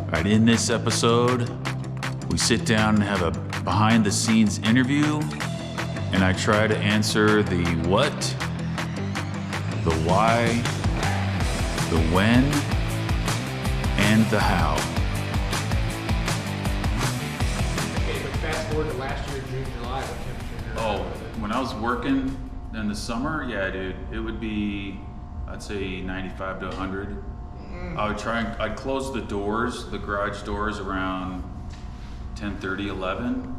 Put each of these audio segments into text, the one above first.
All right, in this episode, we sit down and have a behind-the-scenes interview, and I try to answer the what, the why, the when, and the how. Okay, but fast forward to last year, June, July, what temperature? Oh, when I was working in the summer, yeah, dude, it would be, I'd say 95 to 100. I'd close the doors, the garage doors around 10:30, 11.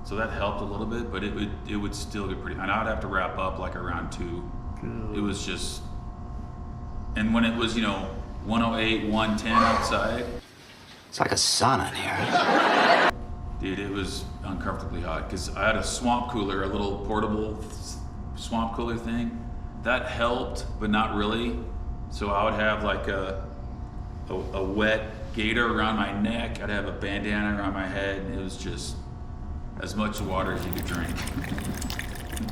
So that helped a little bit, but it would still get pretty, and I'd have to wrap up like around 2. It was just, and when it was, 108, 110 outside. It's like a sauna in here. Dude, it was uncomfortably hot because I had a swamp cooler, a little portable swamp cooler thing. That helped, but not really. So I would have like a wet gaiter around my neck. I'd have a bandana around my head. And it was just as much water as you could drink.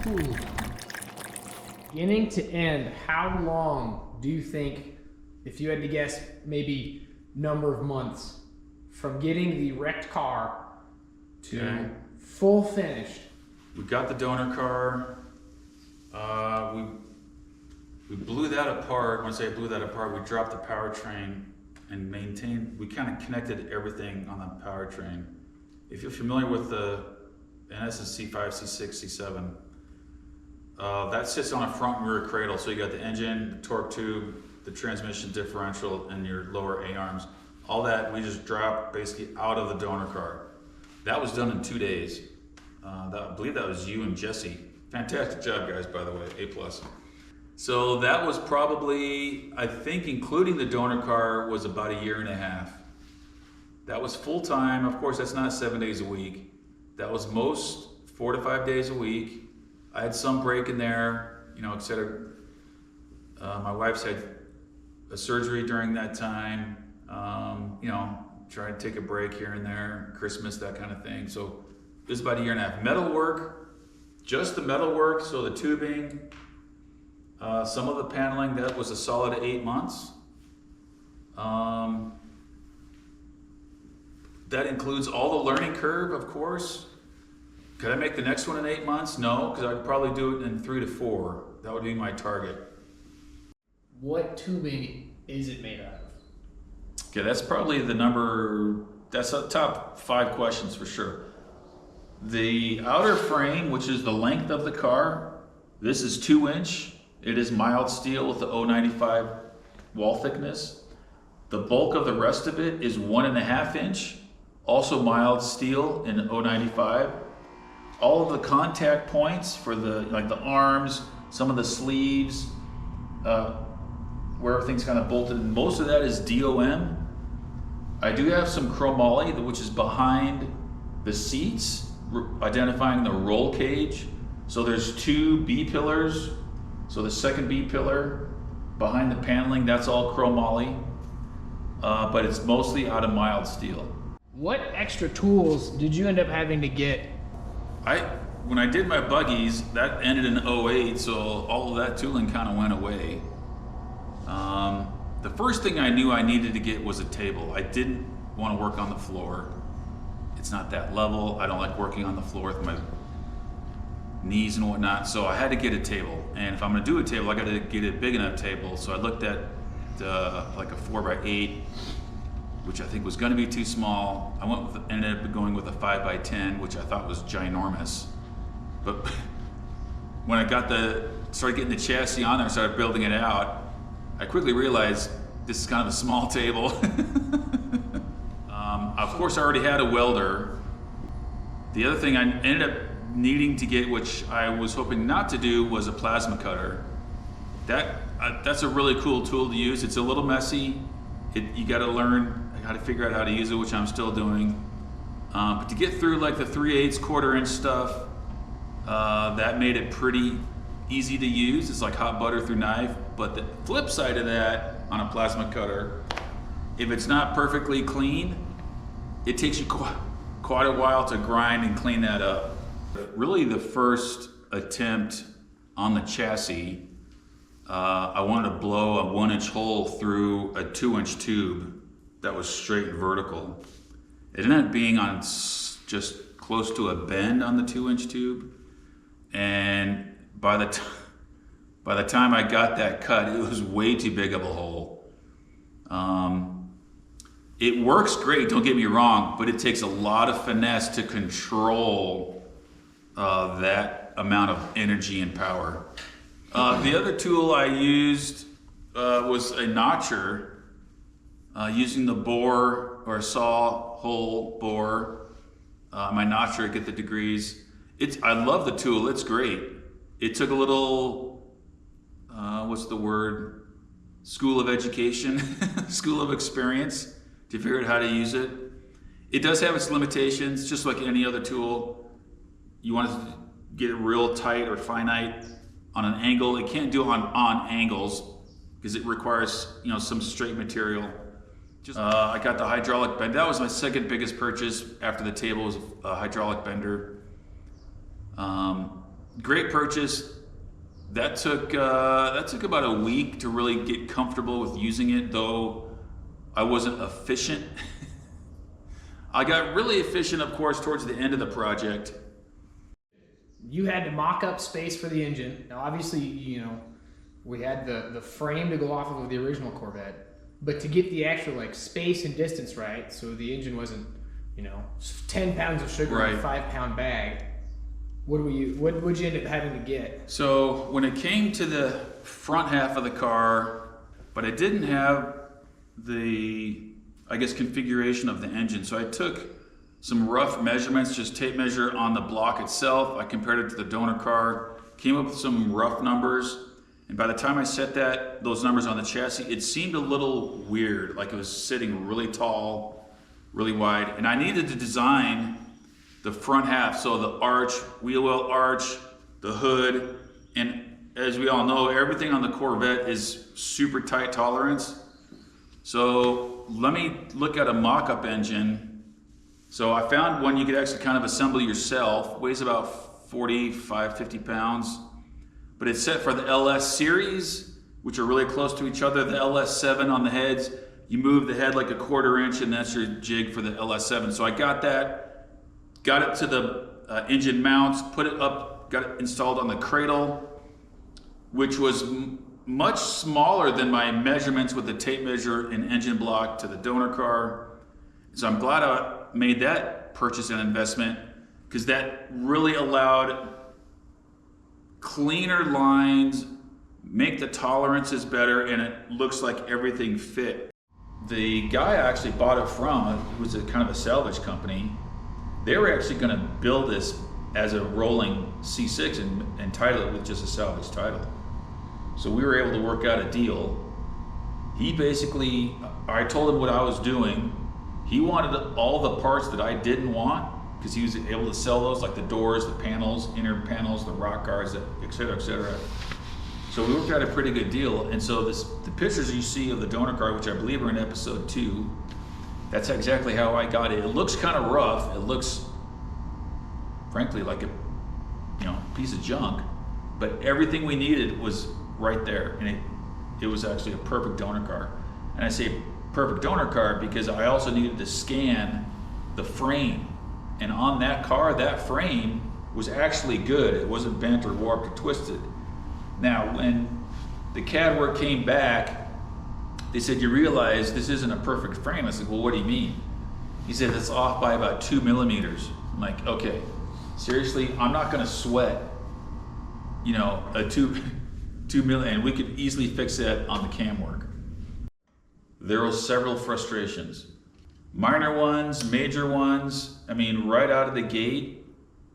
Ooh. Beginning to end, how long do you think, if you had to guess, maybe number of months from getting the wrecked car to full finished? We got the donor car. We blew that apart. When I say blew that apart, we dropped the powertrain and maintained. We kind of connected everything on the powertrain. If you're familiar with the C5, C6, C7, that sits on a front and rear cradle. So you got the engine, the torque tube, the transmission differential, and your lower A-arms. All that we just dropped basically out of the donor car. That was done in 2 days. I believe that was you and Jesse. Fantastic job, guys, by the way, A+. So that was probably, I think, including the donor car, was about 1.5 years. That was full time. Of course, that's not 7 days a week. That was most 4 to 5 days a week. I had some break in there, et cetera. My wife's had a surgery during that time. Try to take a break here and there, Christmas, that kind of thing. So it was about 1.5 years. Metal work, just the metal work, so the tubing, some of the paneling, that was a solid 8 months. That includes all the learning curve, of course. Could I make the next one in 8 months? No, because I'd probably do it in 3 to 4. That would be my target. What tubing is it made out of? Okay, that's probably that's the top 5 questions for sure. The outer frame, which is the length of the car, this is 2-inch. It is mild steel with the 095 wall thickness. The bulk of the rest of it is 1.5-inch, also mild steel in 095. All of the contact points for the arms, some of the sleeves, where everything's kind of bolted, most of that is DOM. I do have some chromoly, which is behind the seats, identifying the roll cage. So there's 2 B pillars. So the second B pillar behind the paneling, that's all chromoly, but it's mostly out of mild steel. What extra tools did you end up having to get? When I did my buggies, that ended in 08, so all of that tooling kind of went away. The first thing I knew I needed to get was a table. I didn't want to work on the floor. It's not that level. I don't like working on the floor with my knees and whatnot, so I had to get a table. And if I'm going to do a table, I got to get a big enough table. So I looked at like a 4x8, which I think was going to be too small. I ended up going with a 5x10, which I thought was ginormous. But when I started getting the chassis on there and started building it out, I quickly realized this is kind of a small table. Of course, I already had a welder. The other thing I ended up needing to get, which I was hoping not to do, was a plasma cutter. That's a really cool tool to use. It's a little messy. You got to learn how to figure out how to use it, which I'm still doing. But to get through like the 3/8 1/4-inch stuff, that made it pretty easy to use. It's like hot butter through knife. But the flip side of that on a plasma cutter, if it's not perfectly clean, it takes you quite a while to grind and clean that up. Really the first attempt on the chassis, I wanted to blow a 1-inch hole through a 2-inch tube that was straight and vertical. It ended up being on just close to a bend on the 2-inch tube, and by the time I got that cut, it was way too big of a hole. It works great, don't get me wrong, but it takes a lot of finesse to control that amount of energy and power. The other tool I used was a notcher, using the bore or saw hole bore, my notcher to get the degrees. I love the tool, it's great. It took a little, what's the word? School of education, school of experience to figure out how to use it. It does have its limitations, just like any other tool. You want to get it real tight or finite on an angle. It can't do it on angles because it requires, some straight material. I got the hydraulic bend. That was my second biggest purchase after the table, was a hydraulic bender. Great purchase. That took about a week to really get comfortable with using it, though I wasn't efficient. I got really efficient, of course, towards the end of the project. You had to mock up space for the engine. Now, obviously, we had the frame to go off of the original Corvette, but to get the actual space and distance right, so the engine wasn't, 10 pounds of sugar in a 5-pound bag. What would you end up having to get? So when it came to the front half of the car, but I didn't have the, configuration of the engine. So I took some rough measurements, just tape measure on the block itself. I compared it to the donor car, came up with some rough numbers. And by the time I set those numbers on the chassis, it seemed a little weird, like it was sitting really tall, really wide. And I needed to design the front half, so the arch, wheel well arch, the hood, and as we all know, everything on the Corvette is super tight tolerance. So let me look at a mock-up engine. So I found one you could actually kind of assemble yourself, weighs about 45, 50 pounds, but it's set for the LS series, which are really close to each other. The LS7 on the heads, you move the head like a 1/4 inch, and that's your jig for the LS7. So I got that, got it to the engine mounts, put it up, got it installed on the cradle, which was much smaller than my measurements with the tape measure and engine block to the donor car. So I'm glad I made that purchase and investment, because that really allowed cleaner lines, make the tolerances better, and it looks like everything fit. The guy I actually bought it from, it was a kind of a salvage company. They were actually going to build this as a rolling C6 and title it with just a salvage title. So we were able to work out a deal. He basically, I told him what I was doing. He wanted all the parts that I didn't want, because he was able to sell those, like the doors, the panels, inner panels, the rock guards, et cetera, et cetera. So we worked out a pretty good deal. And so the pictures you see of the donor car, which I believe are in episode 2, that's exactly how I got it. It looks kind of rough. It looks, frankly, like a piece of junk, but everything we needed was right there, and it was actually a perfect donor car. And I say perfect donor car because I also needed to scan the frame, and on that car, that frame was actually good. It wasn't bent or warped or twisted. Now, when the CAD work came back, they said, "You realize this isn't a perfect frame." I said, "Well, what do you mean?" He said, "It's off by about 2 millimeters. I'm like, okay, seriously, I'm not gonna sweat, a 2 million, and we could easily fix that on the cam work. There were several frustrations. Minor ones, major ones. I mean, right out of the gate,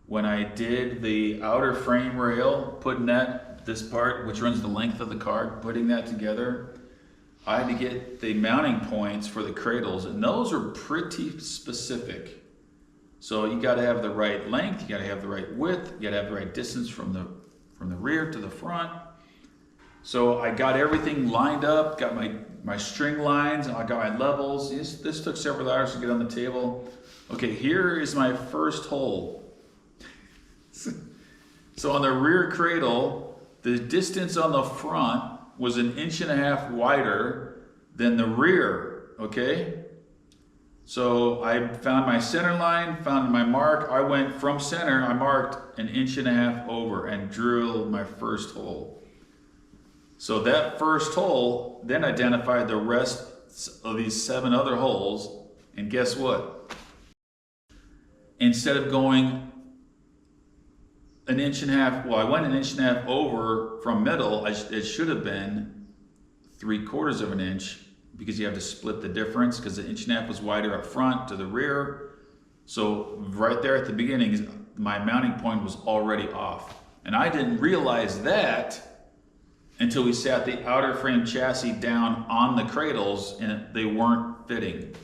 when I did the outer frame rail, putting this part, which runs the length of the car, putting that together, I had to get the mounting points for the cradles, and those are pretty specific. So you gotta have the right length, you gotta have the right width, you gotta have the right distance from the rear to the front. So I got everything lined up, got my string lines, and I got my levels. This took several hours to get on the table. Okay, here is my first hole. So on the rear cradle, the distance on the front was 1.5 inches wider than the rear, okay? So I found my center line, found my mark. I went from center, I marked 1.5 inches over and drilled my first hole. So that first hole then identified the rest of these 7 other holes. And guess what? Instead of going 1.5 inches, well, I went 1.5 inches over from middle. It should have been 3/4 of an inch, because you have to split the difference, because the 1.5 inches was wider up front to the rear. So right there at the beginning, my mounting point was already off. And I didn't realize that until we sat the outer frame chassis down on the cradles and they weren't fitting.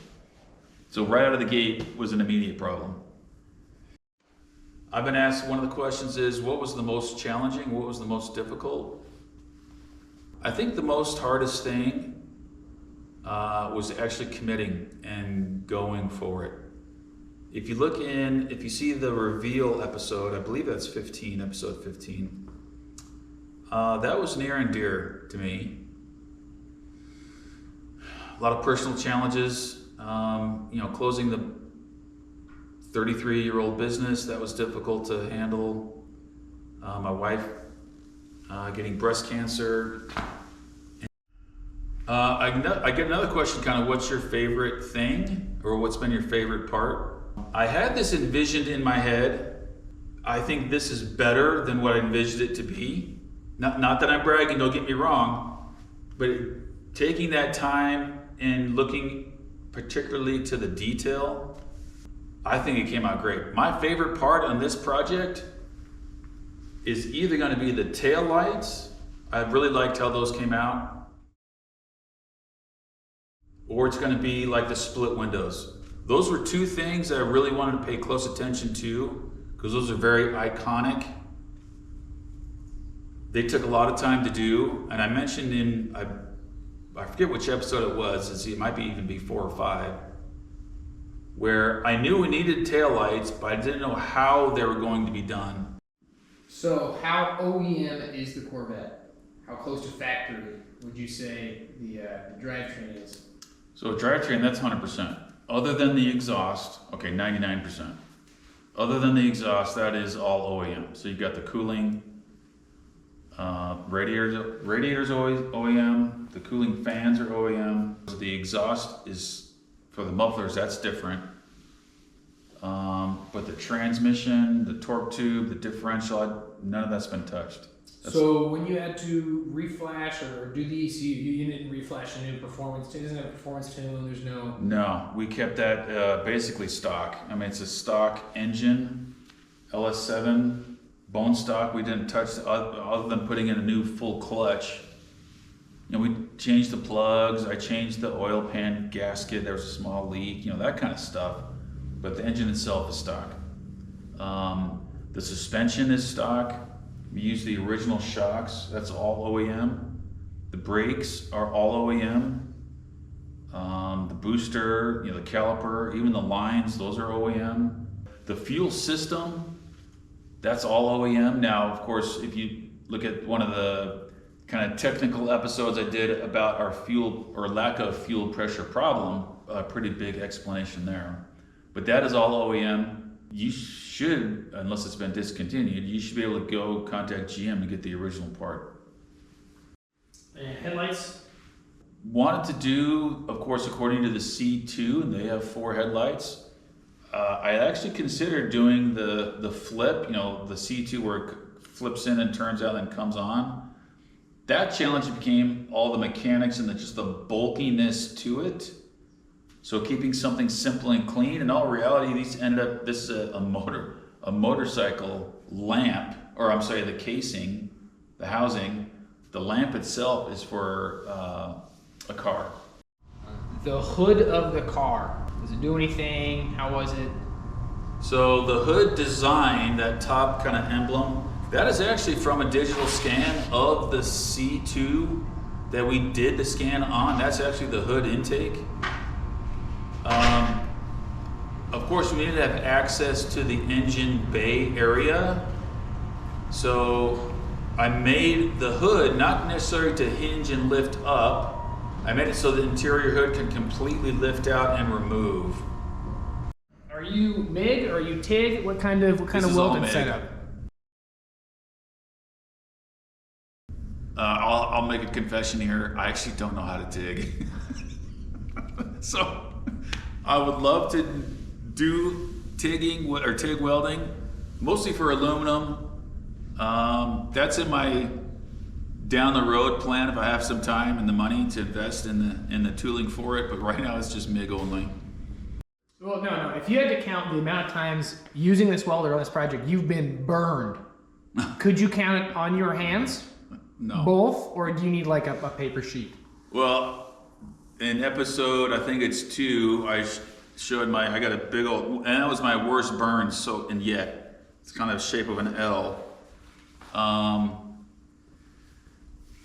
So right out of the gate was an immediate problem. I've been asked, one of the questions is, what was the most challenging? What was the most difficult? I think the most hardest thing was actually committing and going for it. If you see the reveal episode, I believe that's 15, episode 15. That was near and dear to me. A lot of personal challenges. Closing the 33-year-old business, that was difficult to handle. My wife getting breast cancer. I get another question, kind of, what's your favorite thing, or what's been your favorite part? I had this envisioned in my head. I think this is better than what I envisioned it to be. Not that I'm bragging, don't get me wrong, but taking that time and looking particularly to the detail, I think it came out great. My favorite part on this project is either going to be the tail lights. I really liked how those came out. Or it's going to be like the split windows. Those were 2 things that I really wanted to pay close attention to, because those are very iconic. They took a lot of time to do, and I mentioned I forget which episode it was, it might even be 4 or 5, where I knew we needed taillights, but I didn't know how they were going to be done. So how OEM is the Corvette? How close to factory would you say the drivetrain is? So drivetrain, that's 100%. Other than the exhaust, okay, 99%. Other than the exhaust, that is all OEM. So you've got the cooling, radiators always OEM, the cooling fans are OEM. The exhaust is, for the mufflers, that's different. But the transmission, the torque tube, the differential, none of that's been touched. So when you had to reflash or do the ECU, you didn't reflash a new performance tune? It doesn't have a performance tune, there's no... No, we kept that basically stock. I mean, it's a stock engine, LS7, bone stock. We didn't touch, other than putting in a new full clutch. We changed the plugs, I changed the oil pan gasket, there was a small leak, that kind of stuff. But the engine itself is stock. The suspension is stock. We use the original shocks, that's all OEM. The brakes are all OEM. The booster, the caliper, even the lines, those are OEM. The fuel system, that's all OEM. Now, of course, if you look at one of the kind of technical episodes I did about our fuel or lack of fuel pressure problem, a pretty big explanation there. But that is all OEM. You should, unless it's been discontinued, you should be able to go contact GM and get the original part. And headlights? Wanted to do, of course, according to the C2, and they have 4 headlights. I actually considered doing the flip, the C2 where it flips in and turns out and comes on. That challenge became all the mechanics and just the bulkiness to it. So keeping something simple and clean. In all reality, this is a motorcycle lamp, or I'm sorry, the casing, the housing. The lamp itself is for a car. The hood of the car, does it do anything? How was it? So the hood design, that top kind of emblem, that is actually from a digital scan of the C2 that we did the scan on. That's actually the hood intake. Of course, we need to have access to the engine bay area. So I made the hood not necessarily to hinge and lift up. I made it so the interior hood can completely lift out and remove. Are you MIG or are you TIG? What kind of This is all welding MIG. setup? I'll make a confession here. I actually don't know how to TIG. So I would love to do TIGging or TIG welding, mostly for aluminum. That's in my down the road plan if I have some time and the money to invest in the tooling for it. But right now it's just MIG only. Well, no. If you had to count the amount of times using this welder on this project, you've been burned. Could you count it on your hands? No. Both, or do you need like a paper sheet? Well, in episode, I think it's 2, I showed I got a big old, and that was my worst burn, so, and yet, it's kind of shape of an L.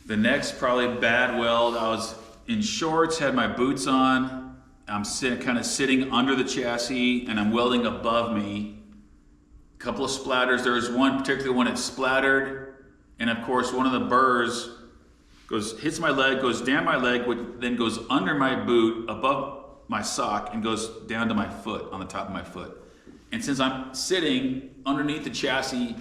The next probably bad weld, I was in shorts, had my boots on, I'm kind of sitting under the chassis, and I'm welding above me. A couple of splatters, there was one particular one that splattered, and of course one of the burrs hits my leg, goes down my leg, which then goes under my boot, above my sock, and goes down to my foot, on the top of my foot. And since I'm sitting underneath the chassis,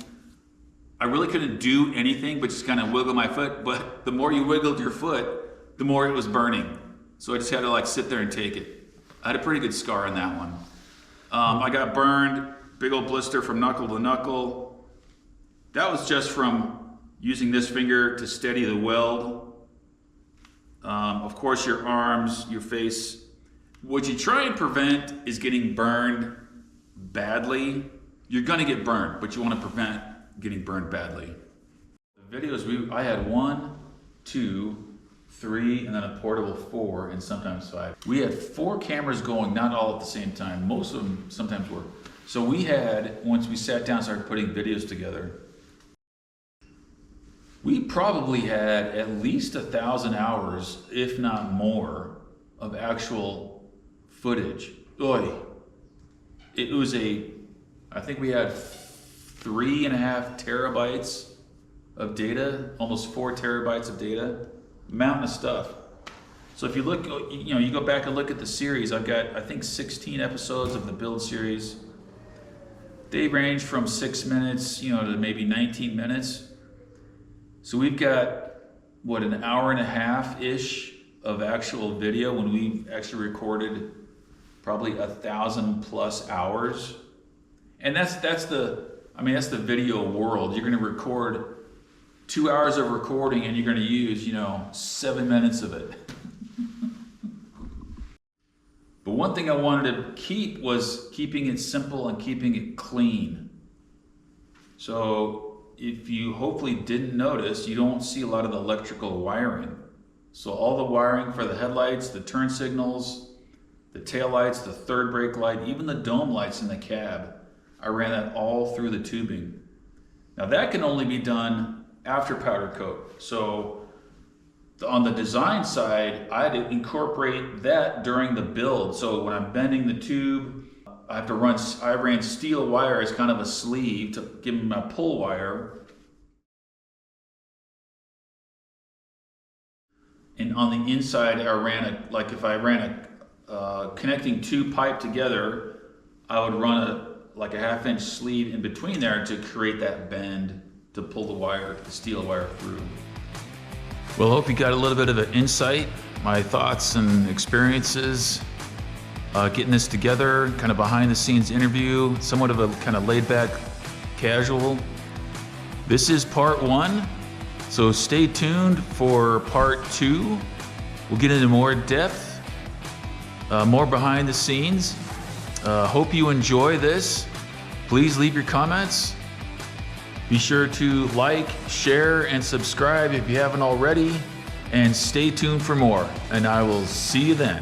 I really couldn't do anything but just kind of wiggle my foot, but the more you wiggled your foot, the more it was burning. So I just had to like sit there and take it. I had a pretty good scar on that one. I got burned, big old blister from knuckle to knuckle. That was just from using this finger to steady the weld. Of course, your arms, your face. What you try and prevent is getting burned badly. You're gonna get burned, but you wanna prevent getting burned badly. The videos, I had 1, 2, 3, and then a portable 4, and sometimes 5. We had 4 cameras going, not all at the same time. Most of them sometimes were. So we had, once we sat down and started putting videos together, we probably had at least 1,000 hours, if not more, of actual footage. Oy. It was I think we had 3.5 terabytes of data, almost 4 terabytes of data, mountain of stuff. So if you look, you go back and look at the series, I've got, I think 16 episodes of the build series. They range from 6 minutes, to maybe 19 minutes. So we've got, what, an hour and a half-ish of actual video when we actually recorded probably 1,000+ hours. And that's the video world. You're gonna record 2 hours of recording and you're gonna use, 7 minutes of it. But one thing I wanted to keep was keeping it simple and keeping it clean. So if you hopefully didn't notice, you don't see a lot of the electrical wiring. So all the wiring for the headlights, the turn signals, the tail lights, the third brake light, even the dome lights in the cab, I ran that all through the tubing. Now that can only be done after powder coat. So on the design side, I had to incorporate that during the build. So when I'm bending the tube, I ran steel wire as kind of a sleeve to give them a pull wire. And on the inside, I ran if I ran a connecting 2 pipe together, I would run a 1/2 inch sleeve in between there to create that bend to pull the steel wire through. Well, I hope you got a little bit of an insight, my thoughts and experiences. Getting this together, kind of behind the scenes interview, somewhat of a kind of laid back, casual. This is part 1, so stay tuned for part 2. We'll get into more depth, more behind the scenes. Hope you enjoy this. Please leave your comments. Be sure to like, share, and subscribe if you haven't already, and stay tuned for more, and I will see you then.